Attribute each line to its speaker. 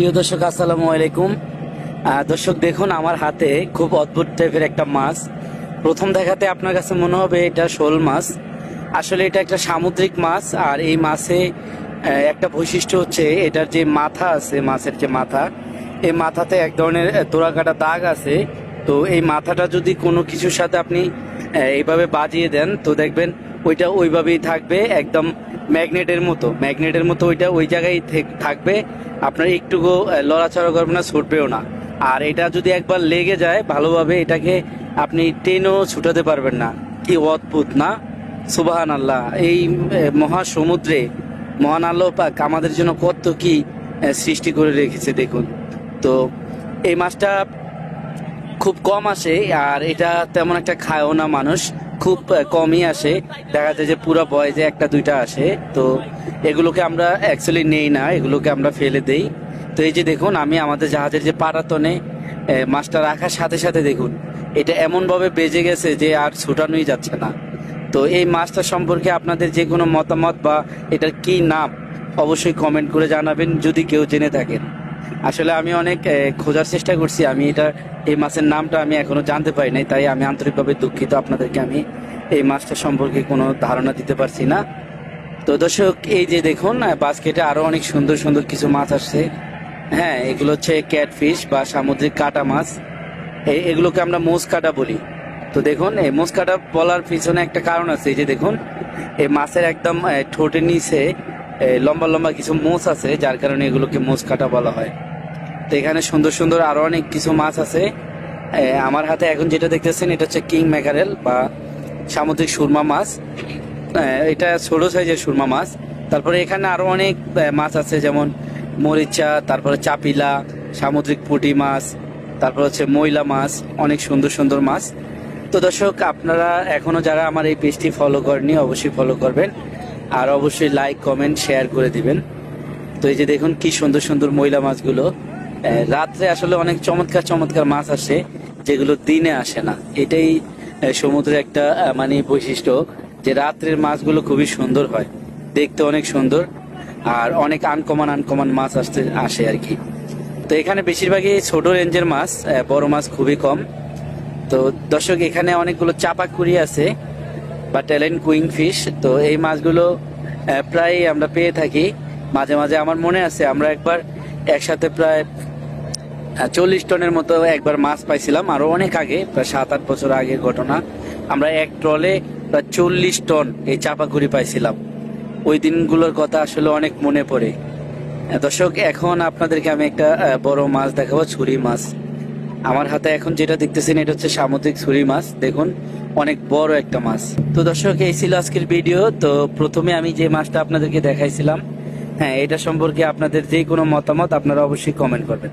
Speaker 1: প্রিয় দর্শক আসসালামু আলাইকুম। দর্শক দেখুন আমার হাতে খুব অদ্ভুত টাইপের একটা মাছ। প্রথম দেখাতে আপনার কাছে মনে হবে এটা শোল মাছ, আসলে এটা একটা সামুদ্রিক মাছ। আর এই মাছে একটা বৈশিষ্ট্য হচ্ছে এটার যে মাথা আছে, মাছের যে মাথা, এই মাথাতে এক ধরনের তোড়াকাটা দাগ আছে। তো এই মাথাটা যদি কোনো কিছুর সাথে আপনি এইভাবে বাজিয়ে দেন তো দেখবেন ওইটা ওইভাবেই থাকবে, একদম ম্যাগনেটের মতো ওইটা ওই জায়গায় থাকবে। আপনার একটুকু লড়াচড়া করবে না, ছুটবেও না। আর এটা যদি একবার লেগে যায় ভালোভাবে, এটাকে আপনি টেনও ছুটাতে পারবেন না। কি অদ্ভুত না? সুবহান আল্লাহ! এই মহাসমুদ্রে মহান আল্লাহ পাক আমাদের জন্য কত কি সৃষ্টি করে রেখেছে দেখুন। তো এই মাছটা খুব কম আসে, আর এটা তেমন একটা খায়ও না মানুষ, খুব কমই আসে। দেখা যায় যে পুরো বয়সে একটা দুইটা আসে। তো এগুলোকে আমরা অ্যাকচুয়ালি নেই না, এগুলোকে আমরা ফেলে দেই। তো এই যে দেখুন আমি আমাদের জাহাজের যে পাটাতনে মাছটা রাখার সাথে সাথে দেখুন এটা এমনভাবে বেজে গেছে যে আর ছুটানোই যাচ্ছে না। তো এই মাছটা সম্পর্কে আপনাদের যে কোনো মতামত বা এটার কি নাম অবশ্যই কমেন্ট করে জানাবেন যদি কেউ জেনে থাকেন। আসলে আমি অনেক খোঁজার চেষ্টা করছি, আমি এই মাছের নামটা আমি এখনো জানতে পারি নাই, তাই আমি আন্তরিকভাবে দুঃখিত। আপনাদেরকে আমি এই মাছটা সম্পর্কে কোনো ধারণা দিতে পারছি না। তো দর্শক এই যে দেখুন বাস্কেটে আরো অনেক সুন্দর সুন্দর কিছু মাছ আসছে। হ্যাঁ, এগুলো হচ্ছে ক্যাটফিশ বা সামুদ্রিক কাটা মাছ। এগুলোকে আমরা মোজ কাটা বলি। তো দেখুন এই মোজ কাটা বলার পিছনে একটা কারণ আছে। এই যে দেখুন এই মাছের একদম ঠোঁটের নিচে লম্বা লম্বা কিছু মোজ আছে, যার কারণে এগুলোকে মোজ কাটা বলা হয়। তো এখানে সুন্দর সুন্দর আরো অনেক কিছু মাছ আছে। আমার হাতে এখন যেটা দেখতেছেন এটা হচ্ছে কিং ম্যাকারেল বা সামুদ্রিক সুরমা মাছ। এটা ছোট সাইজের সুরমা মাছ। তারপরে এখানে আরো অনেক মাছ আছে, যেমন মরিচা, তারপরে চাপিলা, সামুদ্রিক পুঁটি মাছ, তারপর হচ্ছে ময়লা মাছ, অনেক সুন্দর সুন্দর মাছ। তো দর্শক আপনারা এখনো যারা আমার এই পেজটি ফলো করেননি অবশ্যই ফলো করবেন, আর অবশ্যই লাইক কমেন্ট শেয়ার করে দিবেন। তো এই যে দেখুন কি সুন্দর সুন্দর ময়লা মাছগুলো। রাত্রে আসলে অনেক চমৎকার চমৎকার মাছ আসে যেগুলো দিনে আসে না। এটাই সমুদ্রের একটা মানে বৈশিষ্ট্য, যে রাত্রের মাছগুলো খুবই সুন্দর হয়, দেখতে অনেক সুন্দর, আর অনেক আনকমন মাছ আসে আর কি। তো এখানে বেশিরভাগই ছোট রেঞ্জের মাছ, বড় মাছ খুবই কম। তো দর্শক এখানে অনেকগুলো চাপাকুড়ি আছে বা ট্যালেন্ট কুইং ফিশ। তো এই মাছগুলো প্রায় আমরা পেয়ে থাকি মাঝে মাঝে। আমার মনে আছে আমরা একবার একসাথে প্রায় 40 টনের মতো একবার মাছ পাইছিলাম, আরো অনেক আগে, প্রায় 7-8 বছর আগের ঘটনা। আমরা এক ট্রলে প্রায় 40 টন এই চাপাকুড়ি পাইছিলাম। ওই দিনগুলোর কথা আসলে অনেক মনে পড়ে। দর্শক এখন আপনাদেরকে আমি একটা বড় মাছ দেখাবো, ছুরি মাছ। আমার হাতে এখন যেটা দেখতেছেন এটা হচ্ছে সামুদ্রিক ছুরি মাছ। দেখুন অনেক বড় একটা মাছ। তো দর্শক এই ছিল আজকের ভিডিও। তো প্রথমে আমি যে মাছটা আপনাদেরকে দেখাইছিলাম, হ্যাঁ, এটা সম্পর্কে আপনাদের যে কোনো মতামত আপনারা অবশ্যই কমেন্ট করবেন।